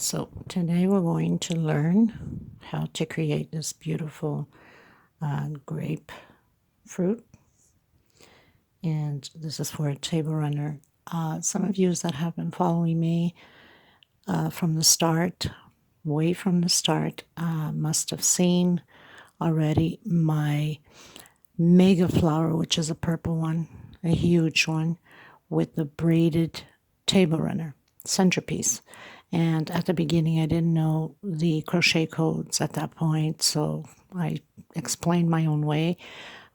So today we're going to learn how to create this beautiful grape fruit, and this is for a table runner. Some of you that have been following me from the start, way from the start, must have seen already my mega flower, which is a purple one, a huge one with the braided table runner centerpiece. And at the beginning, I didn't know the crochet codes at that point, so I explained my own way,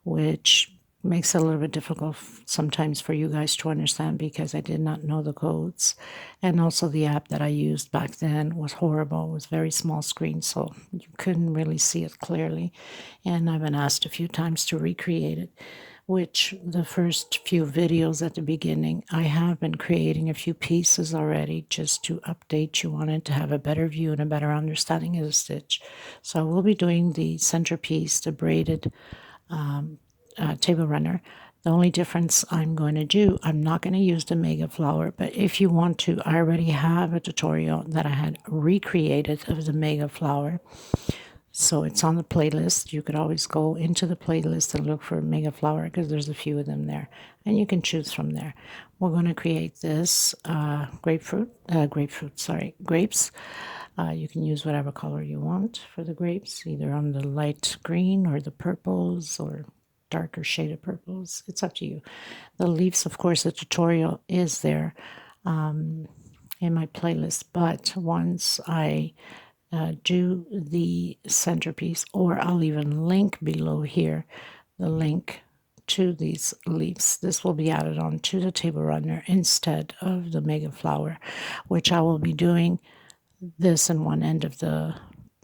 which makes it a little bit difficult sometimes for you guys to understand because I did not know the codes. And also the app that I used back then was horrible. It was very small screen, so you couldn't really see it clearly. And I've been asked a few times to recreate it, which the first few videos at the beginning, I have been creating a few pieces already just to update you on it, to have a better view and a better understanding of the stitch. So I will be doing the centerpiece, the braided table runner. The only difference I'm going to do, I'm not going to use the mega flower, but if you want to, I already have a tutorial that I had recreated of the mega flower. So it's on the playlist. You could always go into the playlist and look for mega flower because there's a few of them there, and you can choose from there. We're going to create this grapes. You can use whatever color you want for the grapes, either on the light green or the purples or darker shaded purples. It's up to you. The leaves, of course, the tutorial is there in my playlist, but once I do the centerpiece, or I'll even link below here the link to these leaves. This will be added on to the table runner instead of the mega flower, which I will be doing this in one end of the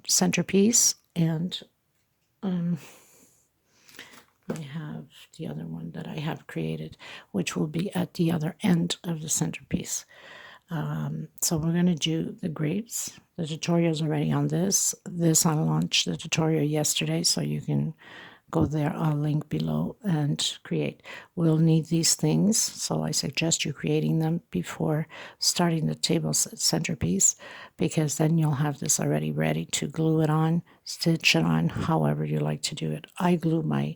centerpiece, and I have the other one that I have created, which will be at the other end of the centerpiece. So we're going to do the grapes. The tutorial is already on this. I launched the tutorial yesterday, so you can go there. I'll link below and create. We'll need these things, so I suggest you creating them before starting the table centerpiece, because then you'll have this already ready to glue it on, stitch it on, however you like to do it. I glue my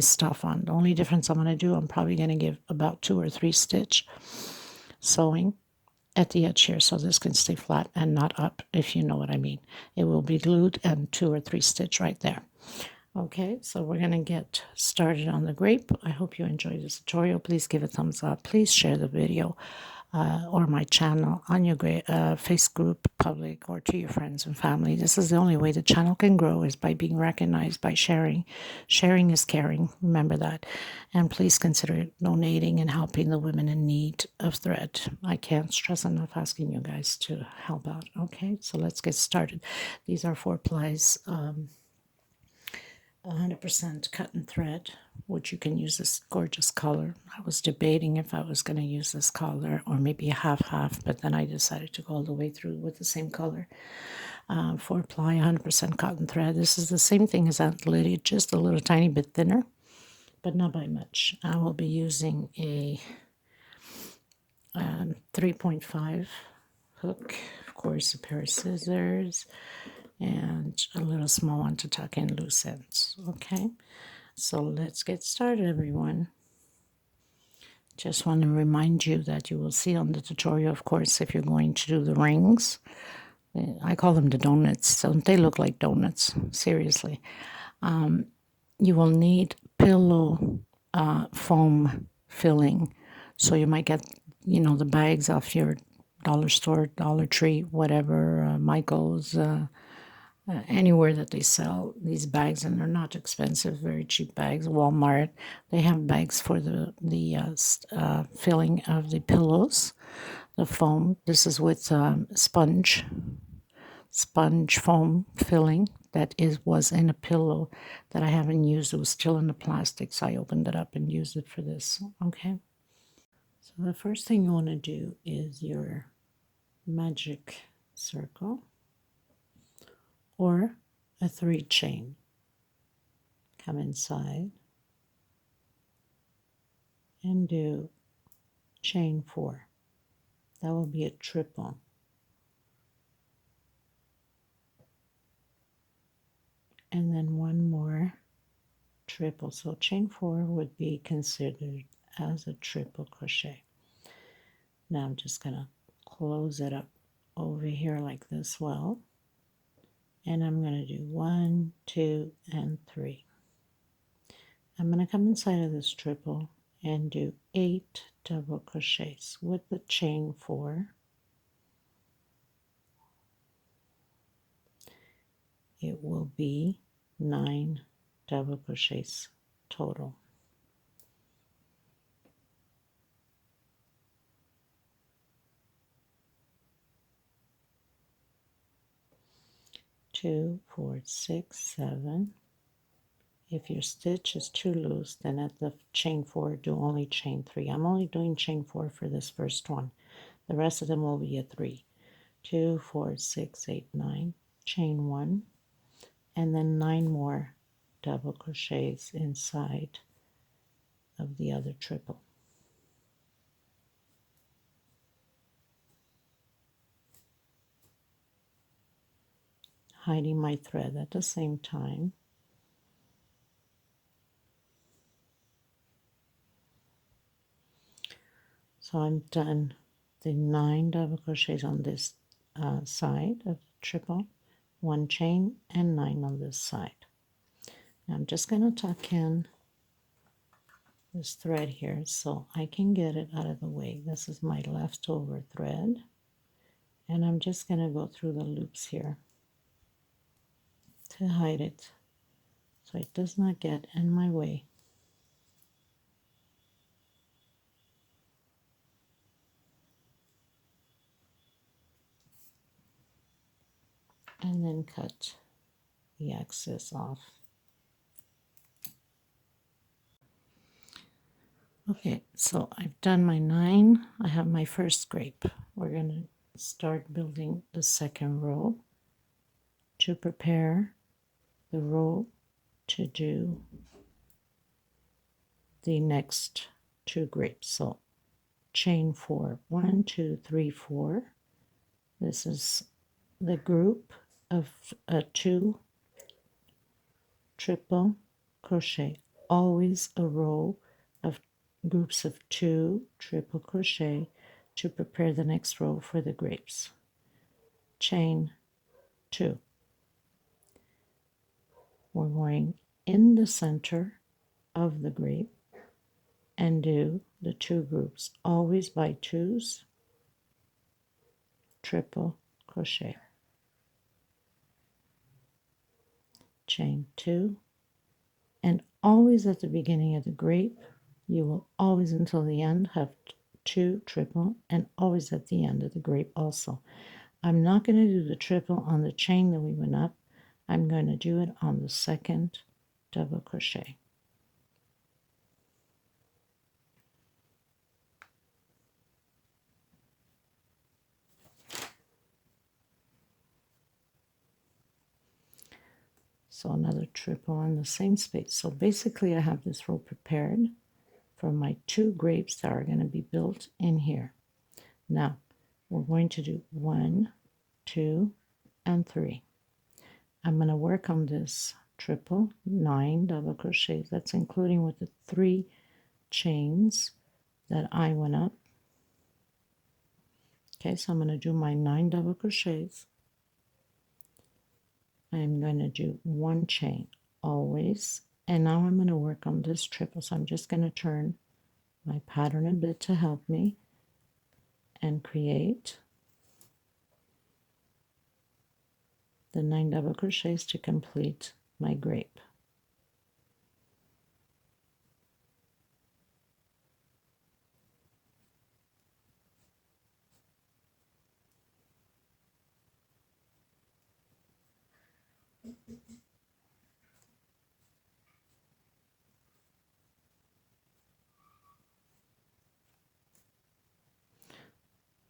stuff on. The only difference I'm going to do, I'm probably going to give about 2 or 3 stitch sewing at the edge here, so this can stay flat and not up, if you know what I mean. It will be glued and 2 or 3 stitch right there. Okay, so we're going to get started on the grape. I hope you enjoyed this tutorial. Please give a thumbs up. Please share the video or my channel on your Facebook group, public, or to your friends and family. This is the only way the channel can grow, is by being recognized, by sharing. Sharing is caring. Remember that. And please consider donating and helping the women in need of thread. I can't stress enough asking you guys to help out. Okay, so let's get started. These are 4 plies. 100% cotton thread, which you can use this gorgeous color. I was debating if I was going to use this color or maybe a half, but then I decided to go all the way through with the same color. 4 ply, 100% cotton thread. This is the same thing as Aunt Lydia, just a little tiny bit thinner, but not by much. I will be using a 3.5 hook, of course, a pair of scissors, and a little small one to tuck in loose ends. Okay, so let's get started, everyone. Just want to remind you that you will see on the tutorial, of course, if you're going to do the rings. I call them the donuts. Don't they look like donuts? Seriously. You will need pillow foam filling. So you might get, the bags off your dollar store, Dollar Tree, whatever, Michael's, anywhere that they sell these bags, and they're not expensive, very cheap bags. Walmart, they have bags for the filling of the pillows, the foam. This is with sponge foam filling that was in a pillow that I haven't used. It was still in the plastic, so I opened it up and used it for this. Okay, so the first thing you want to do is your magic circle, or a 3 chain. Come inside and do chain 4. That will be a triple. triple. So chain 4 would be considered as a triple crochet. Now I'm just going to close it up over here like this well, and I'm going to do 1, 2, and 3. I'm going to come inside of this triple and do 8 double crochets with the chain 4. It will be 9 double crochets total. 2, 4, 6, 7. If your stitch is too loose, then at the chain 4, do only chain 3. I'm only doing chain 4 for this first one. The rest of them will be a 3. 2, 4, 6, 8, 9. Chain 1. And then 9 more double crochets inside of the other triple. Hiding my thread at the same time. So I'm done the 9 double crochets on this side of the triple, 1 chain and 9 on this side. Now I'm just going to tuck in this thread here so I can get it out of the way. This is my leftover thread, and I'm just going to go through the loops here to hide it so it does not get in my way. And then cut the excess off. Okay, so I've done my 9. I have my first grape. We're going to start building the second row to prepare the row to do the next 2 grapes. So chain 4, 1, 2, 3, 4. This is the group of 2 triple crochet. Always a row of groups of 2 triple crochet to prepare the next row for the grapes. Chain 2. We're going in the center of the grape and do the 2 groups, always by 2s, triple crochet. Chain 2, and always at the beginning of the grape you will always until the end have 2 triple, and always at the end of the grape also. I'm not going to do the triple on the chain that we went up. I'm going to do it on the second double crochet. So another triple in the same space. So basically I have this row prepared for my 2 grapes that are going to be built in here. Now we're going to do 1, 2, and 3. I'm going to work on this triple 9 double crochets. That's including with the 3 chains that I went up. Okay, so I'm going to do my 9 double crochets. I'm going to do 1 chain always, and now I'm going to work on this triple. So I'm just going to turn my pattern a bit to help me and create the 9 double crochets to complete my grape.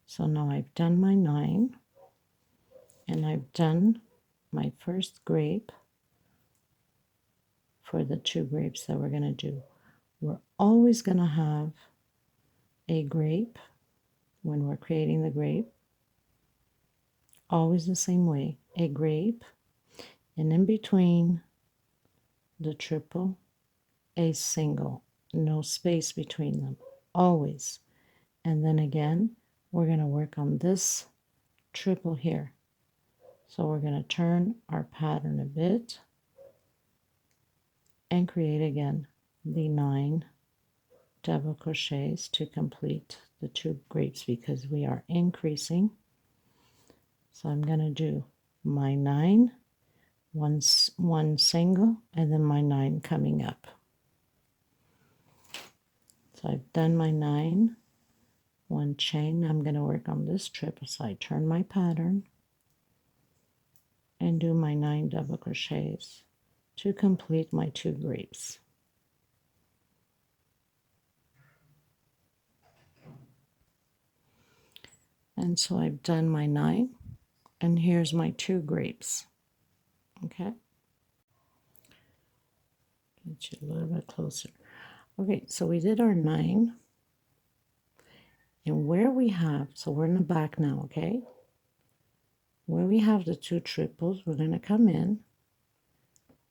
So now I've done my 9, and I've done my first grape for the 2 grapes that we're going to do. We're always going to have a grape when we're creating the grape, always the same way, a grape, and in between the triple a single, no space between them, always. And then again, we're going to work on this triple here. So we're going to turn our pattern a bit and create again the 9 double crochets to complete the 2 grapes because we are increasing. So I'm going to do my 9, one single, and then my 9 coming up. So I've done my 9, 1 chain. I'm going to work on this triple. So I turn my pattern and do my 9 double crochets to complete my 2 grapes. And so I've done my 9, and here's my 2 grapes. Okay, get you a little bit closer. Okay, so we did our 9, and where we have, so we're in the back now, okay? Where we have the 2 triples, we're going to come in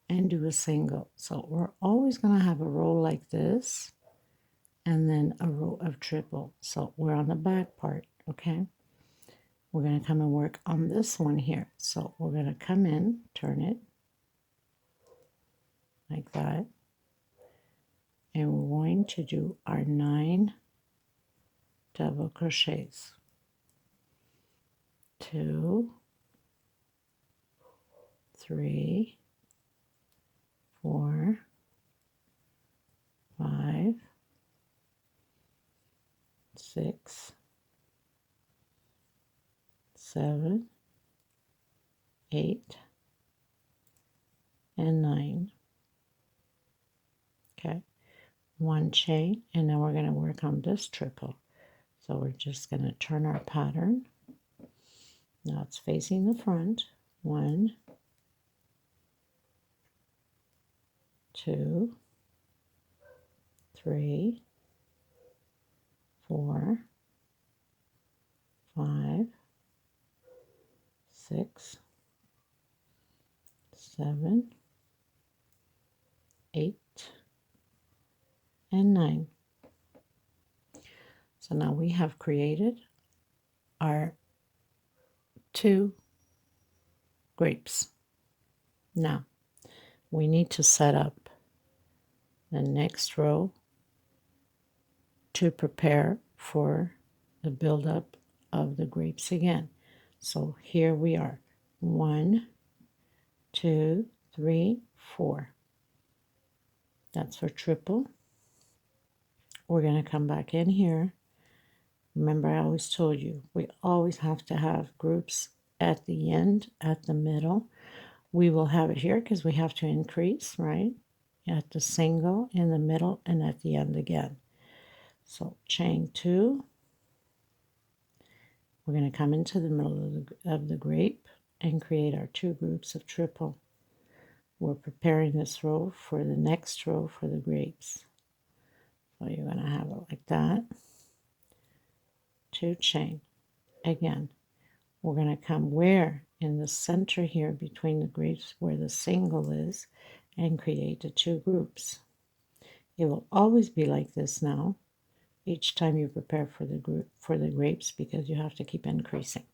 and do a single. So we're always going to have a row like this, and then a row of triple. So we're on the back part, okay? We're going to come and work on this one here. So we're going to come in, turn it like that, and we're going to do our 9 double crochets. 2, 3, 4, 5, 6, 7, 8, and 9. Okay, 1 chain, and now we're going to work on this triple. So we're just going to turn our pattern. Now it's facing the front. 1, 2, 3, 4, 5, 6, 7, 8, and 9. So now we have created our 2 grapes. Now we need to set up the next row to prepare for the buildup of the grapes again. So here we are. 1, 2, 3, 4. That's for triple. We're going to come back in here. Remember, I always told you, we always have to have groups at the end, at the middle. We will have it here because we have to increase, right? At the single, in the middle, and at the end again. So chain 2. We're going to come into the middle of the grape and create our 2 groups of triple. We're preparing this row for the next row for the grapes. So you're going to have it like that. 2 chain. Again, we're going to come where? In the center here between the grapes where the single is, and create the 2 groups. It will always be like this now, each time you prepare for the grapes, because you have to keep increasing.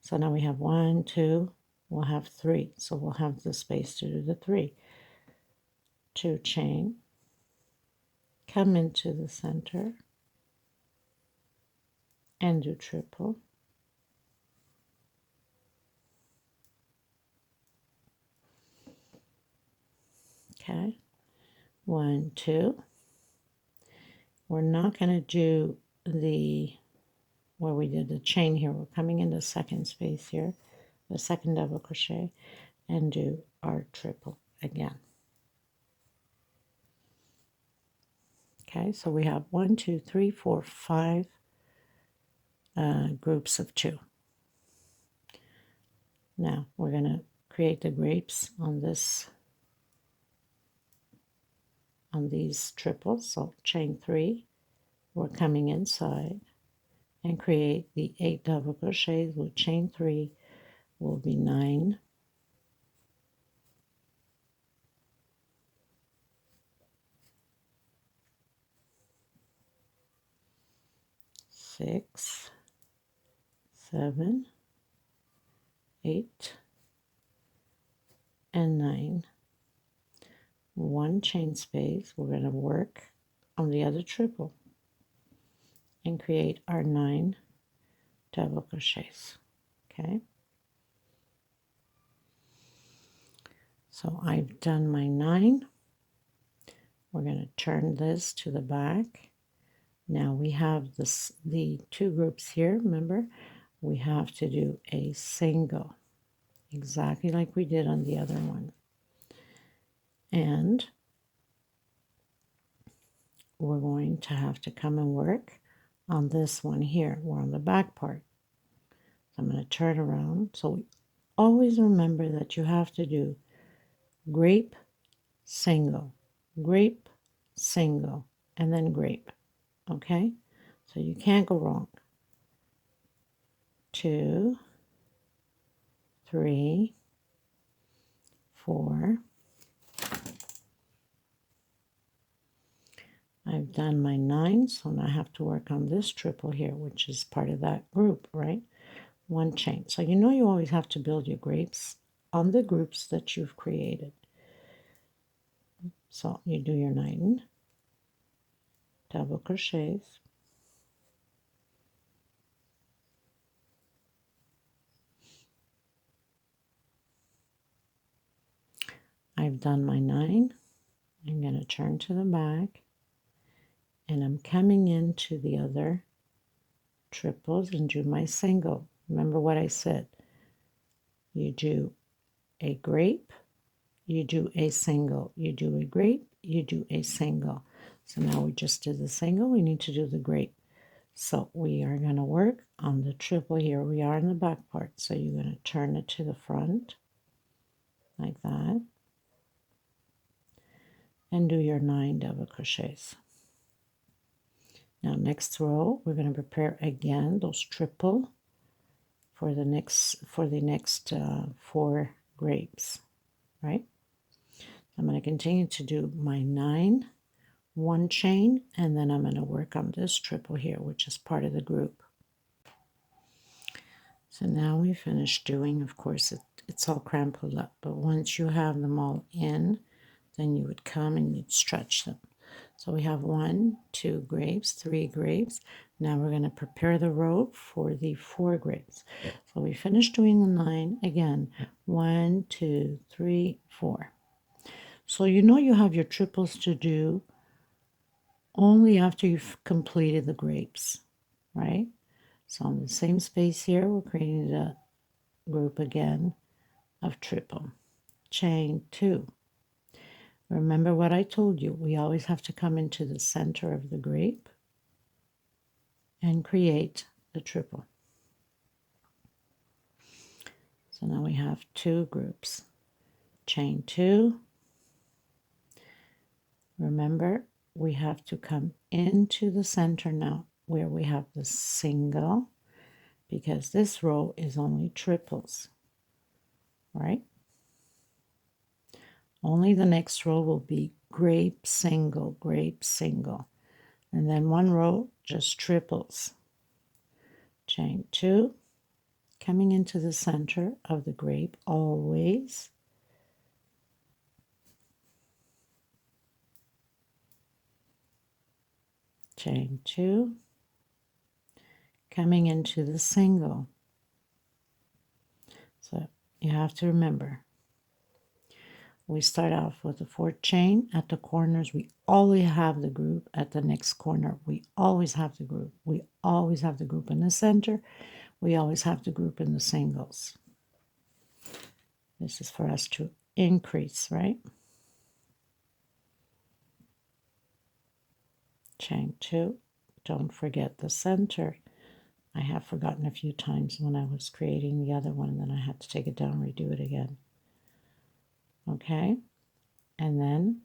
So now we have 1, 2, we'll have 3. So we'll have the space to do the 3. 2 chain, come into the center, and do triple. Okay, 1, 2. We're not going to do the where we did the chain here. We're coming into the second space here, the second double crochet, and do our triple again. Okay, so we have 1, 2, 3, 4, 5 groups of 2. Now we're going to create the grapes on these triples. So chain 3, we're coming inside and create the 8 double crochets with chain 3 will be 9, 6, 7, 8, and 9. One chain space. We're going to work on the other triple and create our 9 double crochets. Okay, so I've done my 9. We're going to turn this to the back. Now we have the 2 groups here. Remember, we have to do a single, exactly like we did on the other one. And we're going to have to come and work on this one here. We're on the back part. So I'm going to turn around. So we always remember that you have to do grape, single, grape, single, and then grape. Okay? So you can't go wrong. 2, 3, 4. I've done my 9, so now I have to work on this triple here, which is part of that group, right? One chain. So you know you always have to build your grapes on the groups that you've created. So you do your 9 double crochets. I've done my 9. I'm going to turn to the back, and I'm coming into the other triples and do my single. Remember what I said. You do a grape, you do a single, you do a grape, you do a single. So now we just did the single, we need to do the grape. So we are going to work on the triple here. We are in the back part, so you're going to turn it to the front like that and do your 9 double crochets. Now next row we're going to prepare again those triple for the next 4 grapes, right? I'm going to continue to do my 9, 1 chain, and then I'm going to work on this triple here, which is part of the group. So now we finished doing, of course, it's all crumpled up, but once you have them all in, then you would come and you'd stretch them. So we have 1, 2 grapes, 3 grapes. Now we're going to prepare the rope for the 4 grapes. So we finished doing the 9 again. 1, 2, 3, 4. So you know you have your triples to do only after you've completed the grapes, right? So on the same space here, we're creating a group again of triple. Chain 2. Remember what I told you, we always have to come into the center of the grape and create the triple. So now we have 2 groups. Chain 2. Remember, we have to come into the center now where we have the single, because this row is only triples, right? Only the next row will be grape, single, and then 1 row just triples. Chain 2, coming into the center of the grape always. Chain 2, coming into the single. So you have to remember, we start off with a 4 chain at the corners. We always have the group at the next corner. We always have the group. We always have the group in the center. We always have the group in the singles. This is for us to increase, right? Chain 2. Don't forget the center. I have forgotten a few times when I was creating the other one, and then I had to take it down and redo it again. Okay? And then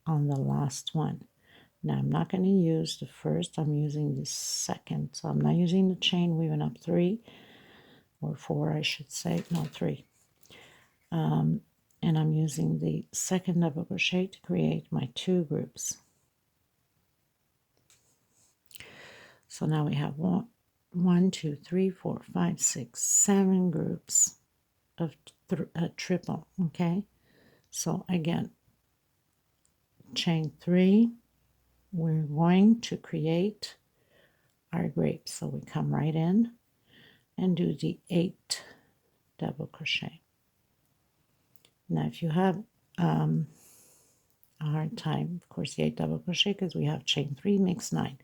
on the last one. Now I'm not going to use the first, I'm using the second. So I'm not using the chain weaving up 3 or 4, I should say, no 3. And I'm using the second double crochet to create my 2 groups. So now we have 1, 2, 3, 4, 5, 6, 7 groups of triple. Okay, so again, chain 3, we're going to create our grapes. So we come right in and do the 8 double crochet. Now if you have a hard time, of course, the 8 double crochet, because we have chain 3 makes 9.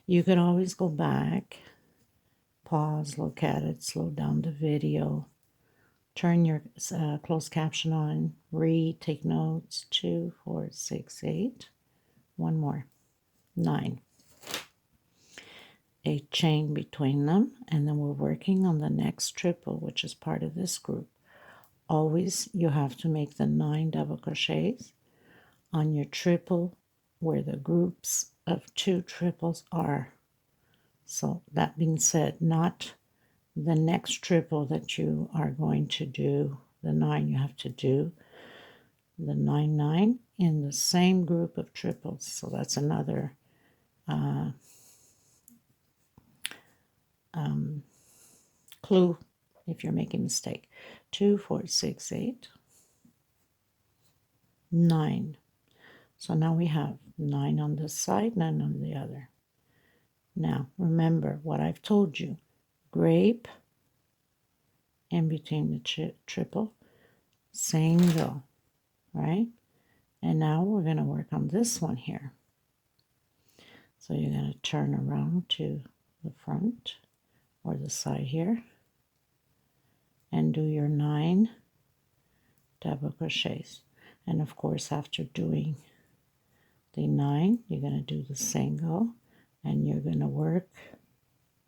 You can always go back, pause, look at it, slow down the video, turn your closed caption on, read, take notes. 2, 4, 6, 8. One more, 9. A chain between them, and then we're working on the next triple, which is part of this group. Always you have to make the 9 double crochets on your triple where the groups of 2 triples are. So that being said, not the next triple that you are going to do, the 9, you have to do the 9, 9 in the same group of triples. So that's another clue if you're making a mistake. 2, 4, 6, 8, 9. So now we have 9 on this side, 9 on the other. Now remember what I've told you. Grape in between the triple, single, right? And now we're going to work on this one here. So you're going to turn around to the front or the side here and do your 9 double crochets. And of course, after doing the 9, you're going to do the single and you're going to work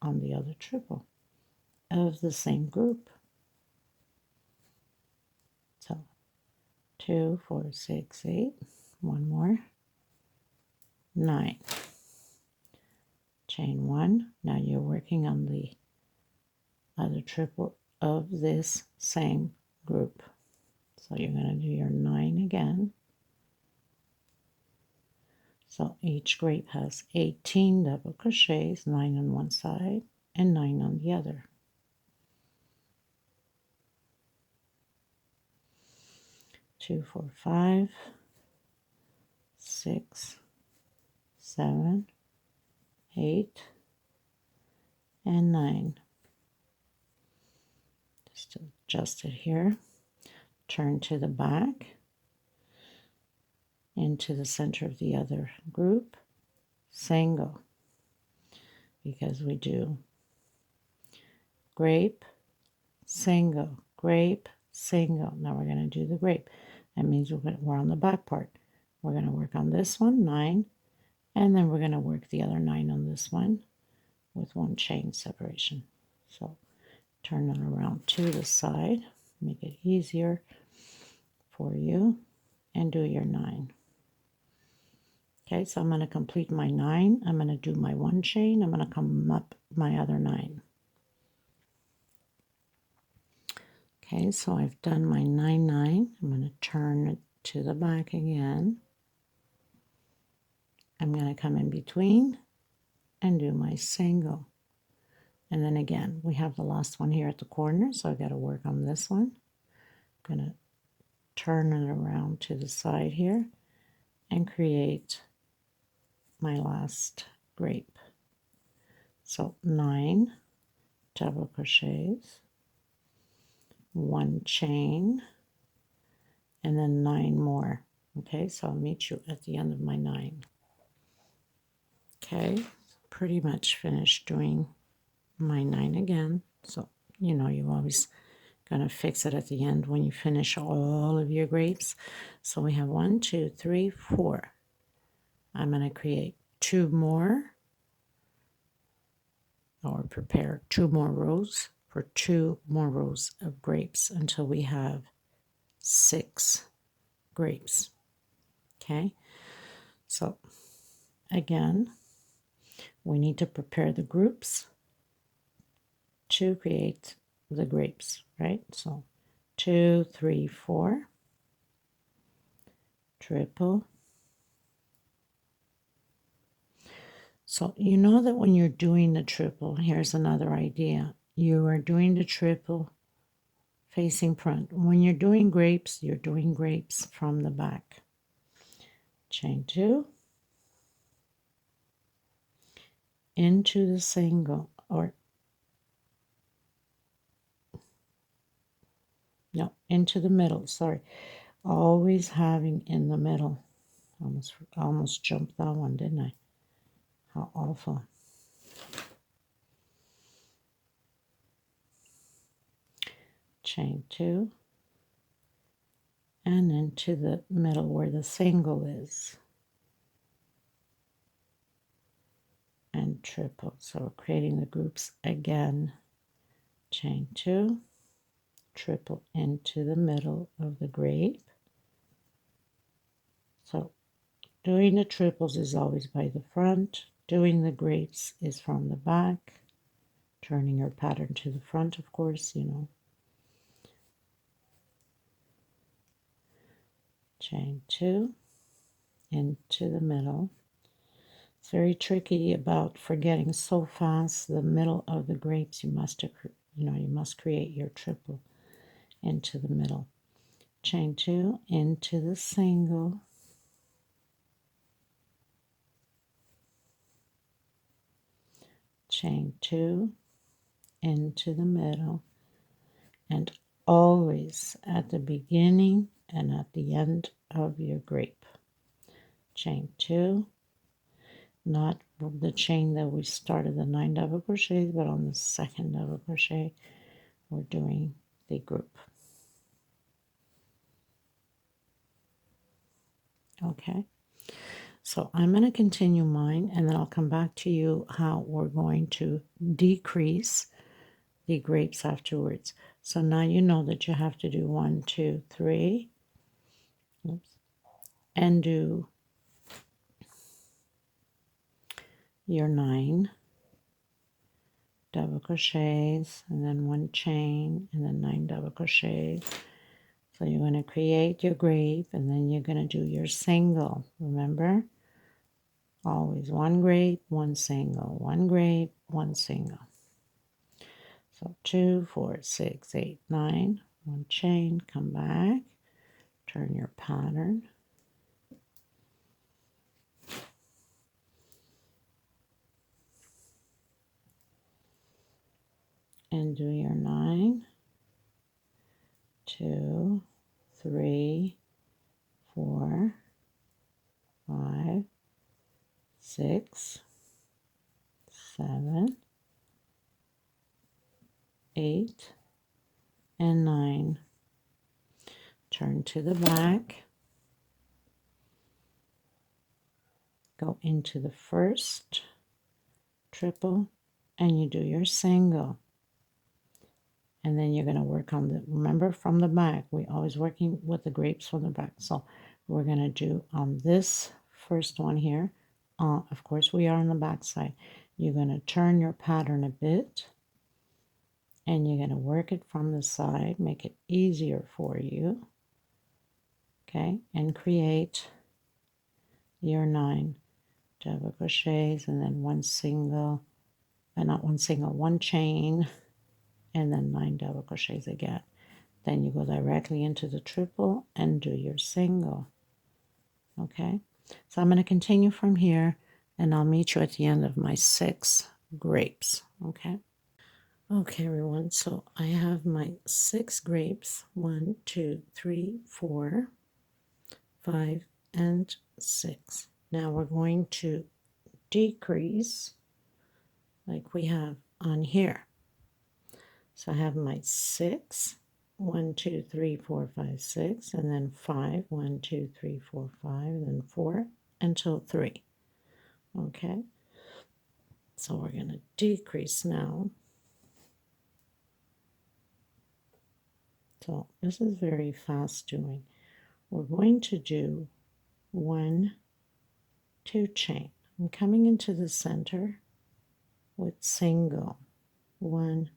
on the other triple of the same group. So 2, 4, 6, 8, one more, 9. Chain 1. Now you're working on the other triple of this same group. So you're going to do your 9 again. So each grape has 18 double crochets, 9 on one side and 9 on the other. Two, 4, 5, 6, 7, 8, and 9. Just adjust it here. Turn to the back into the center of the other group, single, because we do grape, single, grape, single. Now we're going to do the grape. That means we're on the back part. We're going to work on this one, 9, and then we're going to work the other 9 on this one with 1 chain separation. So turn it around to the side, make it easier for you, and do your 9. Okay, so I'm going to complete my 9. I'm going to do my 1 chain. I'm going to come up my other 9. Okay, so I've done my 9, 9. I'm going to turn it to the back again. I'm going to come in between and do my single. And then again, we have the last one here at the corner, so I've got to work on this one. I'm going to turn it around to the side here and create my last grape. So 9 double crochets, 1 chain, and then 9 more. Okay, so I'll meet you at the end of my 9. Okay, pretty much finished doing my 9 again. So, you know, you're always going to fix it at the end when you finish all of your grapes. So we have 1, 2, 3, 4. I'm going to create 2 more, or prepare 2 more rows for 2 more rows of grapes until we have 6 grapes. Okay, so again, we need to prepare the groups to create the grapes, right? So 2, 3, 4, triple, So you know that when you're doing the triple, here's another idea. You are doing the triple facing front. When you're doing grapes, you're doing grapes from the back. Chain 2 into the single, or no, into the middle, sorry. Always having in the middle. Almost jumped that one, didn't I? How awful. Chain 2 and into the middle where the single is. And triple. So we're creating the groups again. Chain 2, triple into the middle of the grape. So doing the triples is always by the front. Doing the grapes is from the back. Turning your pattern to the front, of course, you know. Chain 2 into the middle. It's very tricky about forgetting so fast the middle of the grapes. You must create your triple into the middle. Chain 2 into the single. Chain 2 into the middle, and always at the beginning and at the end of your grape. Chain 2, not the chain that we started the 9 double crochets, but on the second double crochet we're doing the group. Okay, so I'm going to continue mine, and then I'll come back to you how we're going to decrease the grapes afterwards. So now you know that you have to do 1, 2, 3, oops, and do your 9 double crochets, and then 1 chain, and then 9 double crochets. So you're going to create your grape, and then you're going to do your single. Remember, always 1 grape, 1 single, 1 grape, 1 single. So 2, 4, 6, 8, 9, 1 chain, come back, turn your pattern, and do your 9, 2, 3, 4, 5, 6, 7, 8, and 9. Turn to the back, go into the first triple, and you do your single. And then you're going to work on the, remember from the back, we always working with the grapes from the back. So we're going to do on this first one here, of course we are on the back side. You're going to turn your pattern a bit, and you're going to work it from the side, make it easier for you. Okay, and create your 9 double crochets, and then 1 single, not 1 single, 1 chain, and then 9 double crochets again. Then you go directly into the triple and do your single. Okay, so I'm going to continue from here, and I'll meet you at the end of my 6 grapes. Okay. Okay, everyone, so I have my 6 grapes, 1, 2, 3, 4, 5, and 6. Now we're going to decrease like we have on here. So I have my 6, 1, 2, 3, 4, 5, 6, and then 5, 1, 2, 3, 4, 5, and then 4 until 3. Okay, so we're going to decrease now. So this is very fast doing. We're going to do 1, 2 chain. I'm coming into the center with single, 1,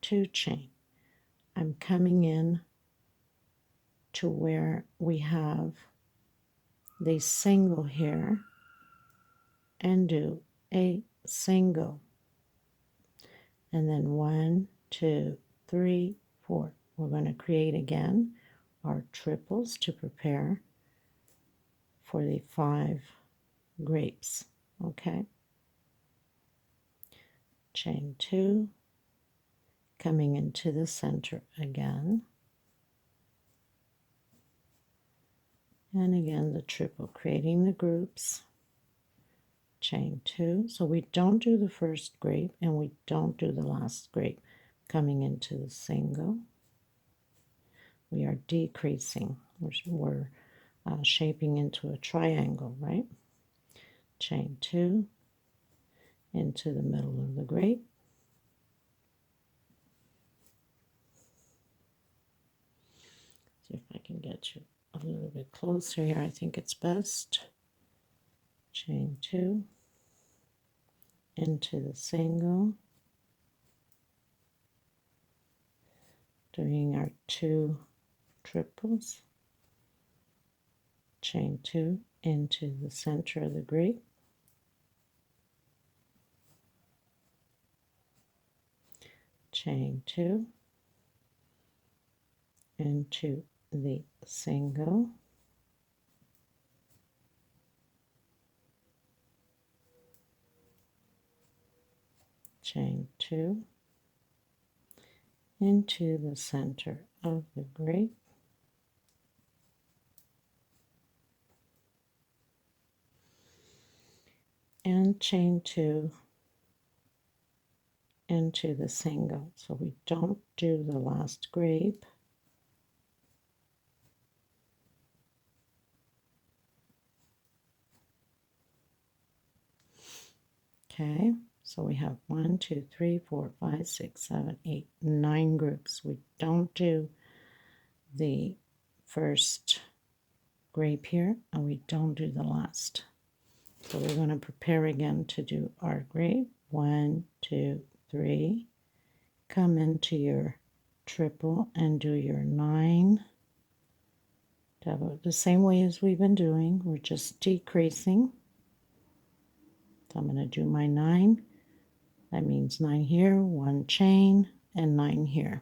2 chain. I'm coming in to where we have the single here and do a single, and then 1, 2, 3, 4. We're going to create again our triples to prepare for the 5 grapes. Okay, chain 2, coming into the center again, and again the triple, creating the groups, chain 2. So we don't do the first grape and we don't do the last grape. Coming into the single, we are decreasing, we're shaping into a triangle, right? Chain 2 into the middle of the grape, see if I can get you a little bit closer here. I think it's best. Chain 2 into the single, doing our 2 triples, chain 2 into the center of the grape, chain 2 into the single, chain 2 into the center of the grape, and chain 2 into the single. So we don't do the last grape. Okay, so we have 1, 2, 3, 4, 5, 6, 7, 8, 9 groups. We don't do the first grape here, and we don't do the last. So we're going to prepare again to do our grape. 1, 2, 3. Come into your triple and do your 9. The same way as we've been doing. We're just decreasing. So I'm going to do my 9. That means 9 here, 1 chain, and 9 here.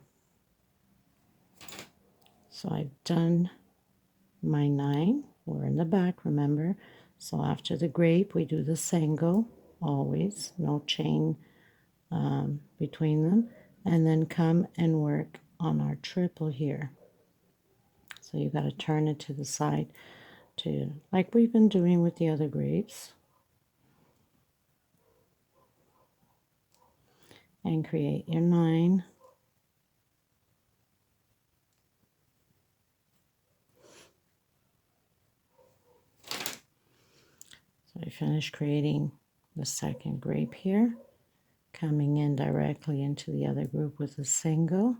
So I've done my 9. We're in the back, remember. So after the grape, we do the single, always, no chain between them. And then come and work on our triple here. So you got to turn it to the side to, like we've been doing with the other grapes. And create your 9. So I finished creating the second grape here, coming in directly into the other group with a single,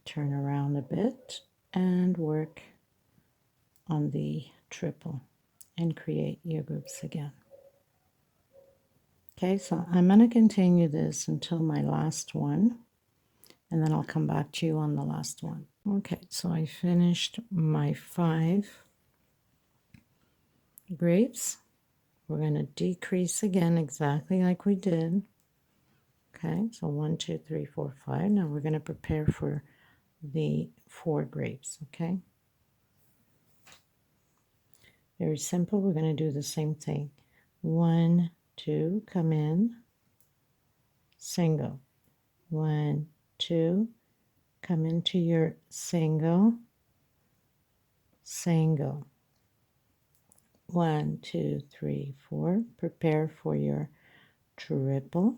turn around a bit and work on the triple and create your groups again. Okay, so I'm going to continue this until my last one, and then I'll come back to you on the last one. Okay, so I finished my 5 grapes. We're going to decrease again exactly like we did. Okay, so 1, 2, 3, 4, 5. Now we're going to prepare for the 4 grapes. Okay, very simple. We're going to do the same thing. 1, 2, come in, single. 1, 2, come into your single, single. 1, 2, 3, 4. Prepare for your triple,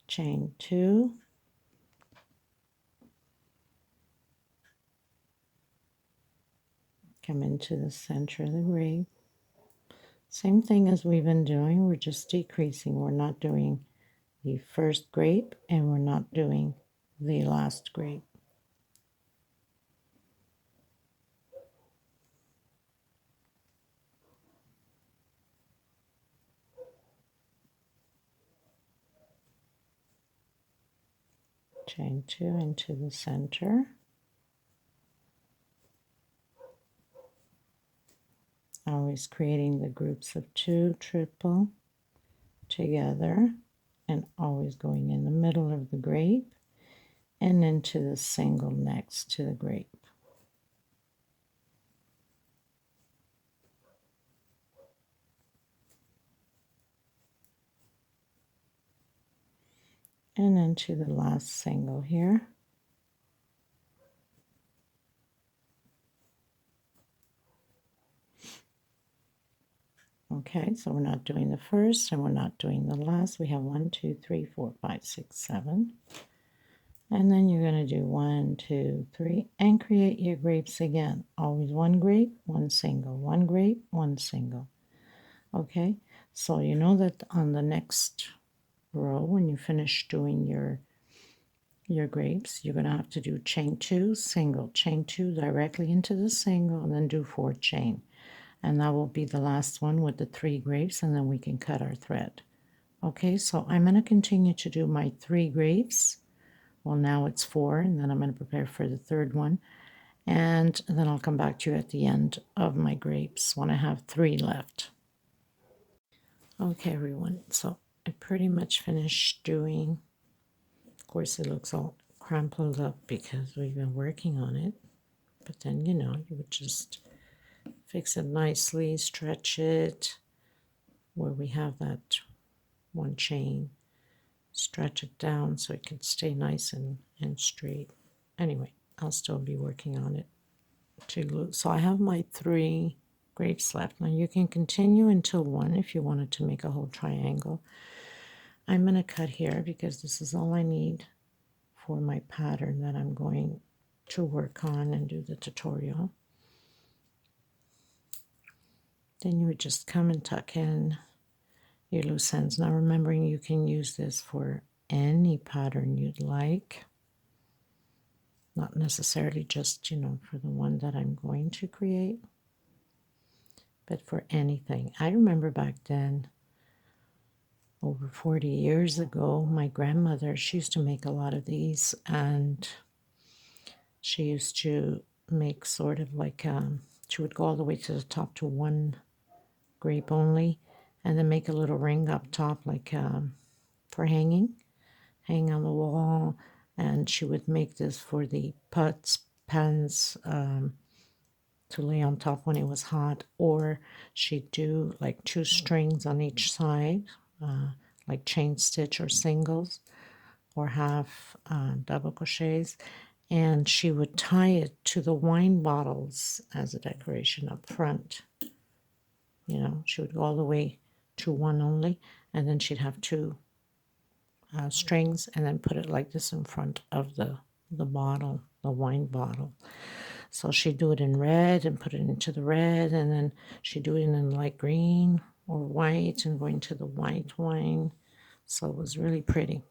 chain 2, come into the center of the grape. Same thing as we've been doing, we're just decreasing. We're not doing the first grape and we're not doing the last grape. Chain 2 into the center. Always creating the groups of 2 triple together and always going in the middle of the grape and into the single next to the grape. And into the last single here. Okay, so we're not doing the first and we're not doing the last. We have 1, 2, 3, 4, 5, 6, 7. And then you're going to do 1, 2, 3 and create your grapes again. Always 1 grape, 1 single, 1 grape, 1 single. Okay, so you know that on the next row, when you finish doing your grapes, you're going to have to do chain 2, single, chain 2 directly into the single, and then do 4 chain. And that will be the last one with the 3 grapes, and then we can cut our thread. Okay, so I'm going to continue to do my 3 grapes. Well, now it's 4, and then I'm going to prepare for the third one. And then I'll come back to you at the end of my grapes when I have 3 left. Okay, everyone, so I pretty much finished doing. Of course, it looks all crumpled up because we've been working on it. But then, you would just fix it nicely, stretch it where we have that 1 chain, stretch it down so it can stay nice and straight. Anyway, I'll still be working on it to glue. So I have my 3 grapes left. Now you can continue until 1 if you wanted to make a whole triangle. I'm going to cut here because this is all I need for my pattern that I'm going to work on and do the tutorial. Then you would just come and tuck in your loose ends. Now remembering you can use this for any pattern you'd like. Not necessarily just, for the one that I'm going to create, but for anything. I remember back then, over 40 years ago, my grandmother, she used to make a lot of these, and she used to make sort of like, she would go all the way to the top to 1 grape only, and then make a little ring up top like for hang on the wall. And she would make this for the pans to lay on top when it was hot, or she'd do like 2 strings on each side, like chain stitch or singles, or half double crochets, and she would tie it to the wine bottles as a decoration up front. She would go all the way to 1 only, and then she'd have 2 strings, and then put it like this in front of the bottle, the wine bottle. So she'd do it in red and put it into the red, and then she'd do it in light green or white and going to the white wine. So it was really pretty.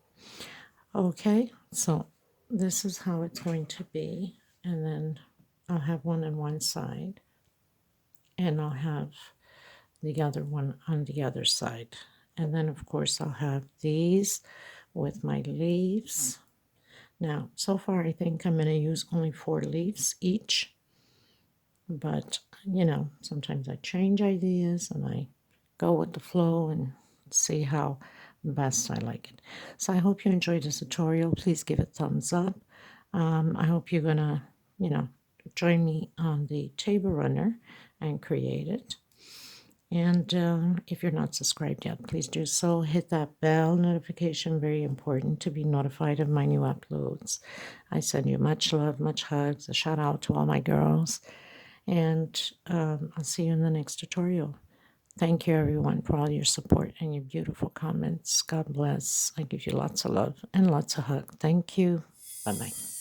Okay, so this is how it's going to be, and then I'll have one on one side, and I'll have the other one on the other side. And then, of course, I'll have these with my leaves. Now, so far, I think I'm going to use only 4 leaves each. But, sometimes I change ideas and I go with the flow and see how best I like it. So I hope you enjoyed this tutorial. Please give it a thumbs up. I hope you're going to, join me on the table runner and create it. And if you're not subscribed yet, please do so. Hit that bell notification, very important to be notified of my new uploads. I send you much love, much hugs, a shout out to all my girls. And I'll see you in the next tutorial. Thank you, everyone, for all your support and your beautiful comments. God bless. I give you lots of love and lots of hugs. Thank you. Bye-bye.